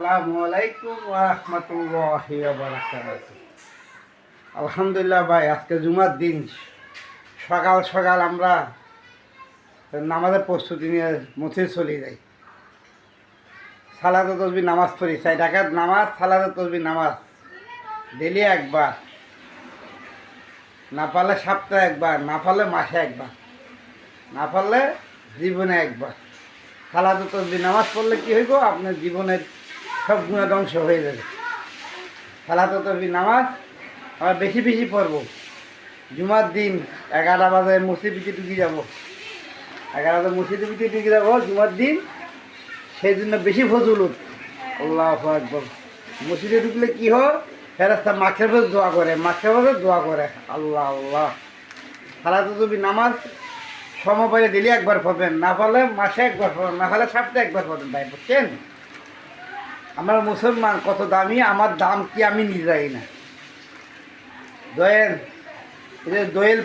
আসসালামু আলাইকুম ওয়া রাহমাতুল্লাহি ওয়া বারাকাতুহু। আলহামদুলিল্লাহ ভাই, আজকে জুমার দিন। সকাল সকাল আমরা নামাজের প্রস্তুতি নিয়ে মসজিদে চলে যাই। সালাতে তসবিহ নামাজ পড়ি, 4 রাকাত নামাজ, সালাতে তসবিহ নামাজ ডেলি একবার, না পারলে সপ্তাহে একবার, না পারলে মাসে একবার, না পারলে জীবনে একবার। সালাতে তসবিহ নামাজ পড়লে কী হইব, আপনার জীবনের সব গুণা ধ্বংস হয়ে যাবে। সালাতে তসবিহ নামাজ আমরা বেশি বেশি পড়ব। জুমার দিন 11 বাজে মসজিদে ঢুকে যাব, 11 বাজে মসজিদে ঢুকে যাব জুমার দিন। সেই জন্য বেশি ফজলুত। আল্লাহু আকবার। মসজিদে ঢুকলে কি হয়, ফেরেশতা মাখের পর দোয়া করে, মাখের পর দোয়া করে। আল্লাহ আল্লাহ। সালাতে তসবিহ নামাজ সমবারে দিলে একবার পড়বেন, না পারলে মাসে একবার পড়বেন, না পারলে সপ্তাহে একবার পড়বেন। ভাই বুঝছেন, আমরা মুসলমান কত দামি, আমার দাম কি আমি নিজে জানি না। দোয়েল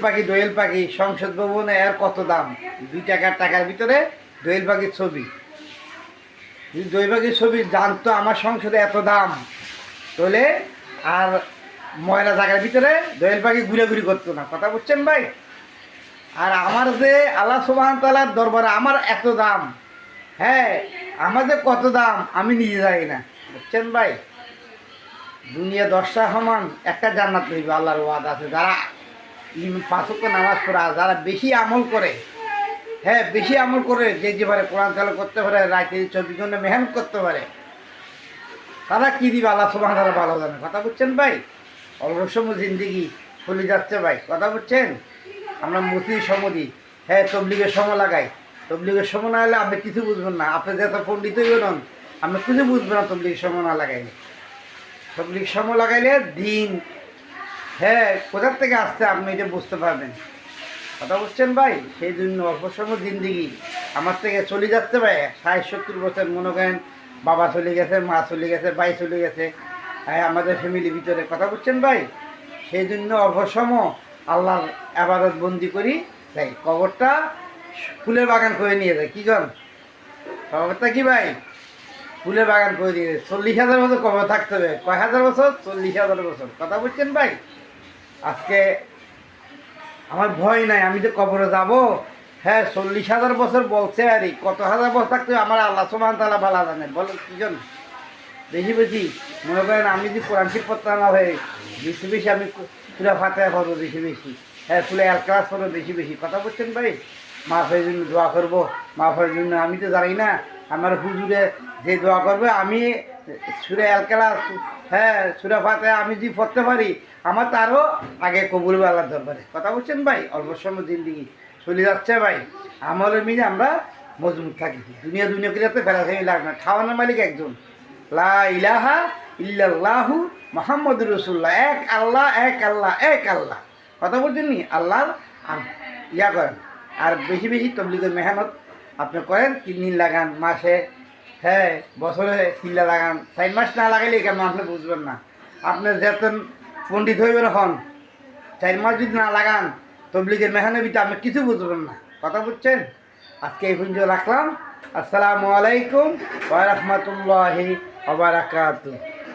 পাখি সংসদ ভবনে এর কত দাম, 2 টাকার ভিতরে দোয়েল পাখির ছবি। যদি দোয়েল পাখির ছবি জানতো আমার সংসদে এত দাম, তাহলে আর ময়লা জায়গার ভিতরে দোয়েল পাখি ঘুরাঘুরি করতো না। কথা বুঝছেন ভাই? আর আমার যে আল্লাহ সুবহানাহু ওয়া তাআলার দরবারে আমার এত দাম, হ্যাঁ আমার যে কত দাম আমি নিজে জানি না। বুঝছেন ভাই? দুনিয়া 10টা সমান, একটা জান্নাত হইবে, আল্লাহর ওয়াদা আছে। যারা 5 ওয়াক্ত নামাজ পড়া, যারা বেশি আমল করে, হ্যাঁ বেশি আমল করে, যে পারে কোরআন তেলাওয়াত করতে পারে, রাতে 24 ঘন্টা মেহনত করতে পারে, তারা কী দিবে আল্লাহ সুবহানাহু ওয়া তাআলা ভালো জানে। কথা বুঝছেন ভাই? অল্প সময় জিন্দিগি চলে যাচ্ছে ভাই। কথা বুঝছেন? আমরা মসজিদ সমাধি, হ্যাঁ তবলিগের সময় লাগাই। তবলিগের সময় না হলে আপনি কিছু বুঝবেন না। আপনি যত পণ্ডিত হইবেন আপনি কিছু বুঝবেন না তবলিগের সময় না লাগাইলে। তবলিগ সময় লাগাইলে দিন, হ্যাঁ কোথার থেকে আসছে আপনি এটা বুঝতে পারবেন। কথা বুঝছেন ভাই? সেই জন্য অল্প সময় জিন্দিগি আমার থেকে চলে যাচ্ছে ভাই। 60-70 বছর মনে করেন, বাবা চলে গেছে, মা চলে গেছে, ভাই চলে গেছে, হ্যাঁ আমাদের ফ্যামিলির ভিতরে। কথা বুঝছেন ভাই? সেই জন্য অল্প সময় আল্লাহর ইবাদত বন্দি করি, তাই কবরটা ফুলের বাগান করে নিয়ে যায়। কী করেন? কবরটা কি ভাই ফুলের বাগান করে দিয়ে 40,000 বছর কবর থাকতে হবে। কয় হাজার বছর? 40,000 বছর। কথা বুঝছেন ভাই? আজকে আমার ভয় নাই, আমি তো কবরে যাব। হ্যাঁ 40,000 বছর বলছে, আর কত হাজার বছর থাকতে হবে আমার আল্লাহ সুবহানাহু ওয়া তাআলা ভালো জানে। বলেন কি জন বেশি বেশি মনে করেন, আমি যদি কোরআন শিব পড়তে না হয়ে বেশি বেশি আমি সূরা ফাতিহা পড়বো বেশি বেশি, হ্যাঁ সূরা আল ক্লাস পড়বো বেশি বেশি। কথা বুঝছেন ভাই? মাফের জন্য দোয়া করবো, মাফের জন্য আমি তো জানি না। আমার হুজুরে যে দোয়া করবে, আমি সূরা আল ক্লাস, হ্যাঁ সূরা ফাতিহা আমি যদি পড়তে পারি, আমার তারও আগে কবুল হবে আল্লাহর দরবারে। কথা বুঝছেন ভাই? অল্প সময় জিন্দিগি চলে যাচ্ছে ভাই। আমলের মিলে আমরা মজবুত থাকি। দুনিয়া করে তো ফেরাফেরি লাগবে না। খাওয়ানোর মালিক একজন, লা ইলাহা ইল্লাল্লাহু মুহাম্মাদুর রাসূলুল্লাহ। এক আল্লাহ, এক আল্লাহ, এক আল্লাহ। কথা বলছেন নি? আল্লাহর আর ইয়া করেন। আর বেশি বেশি তবলিগের মেহনত আপনি করেন। 3 দিন লাগান, মাসে, হ্যাঁ বছরে 3টা লাগান। 4 মাস না লাগাইলে কেন আপনি বুঝবেন না। আপনি যেতেন পণ্ডিত হইবেন হন, 4 মাস যদি না লাগান তবলিগের মেহনত ভিতরে আপনি কিছু বুঝবেন না। কথা বুঝছেন? আজকে এই পর্যন্ত রাখলাম। আসসালামু আলাইকুম ওয়া রাহমাতুল্লাহি ওয়া বারাকাতুহু।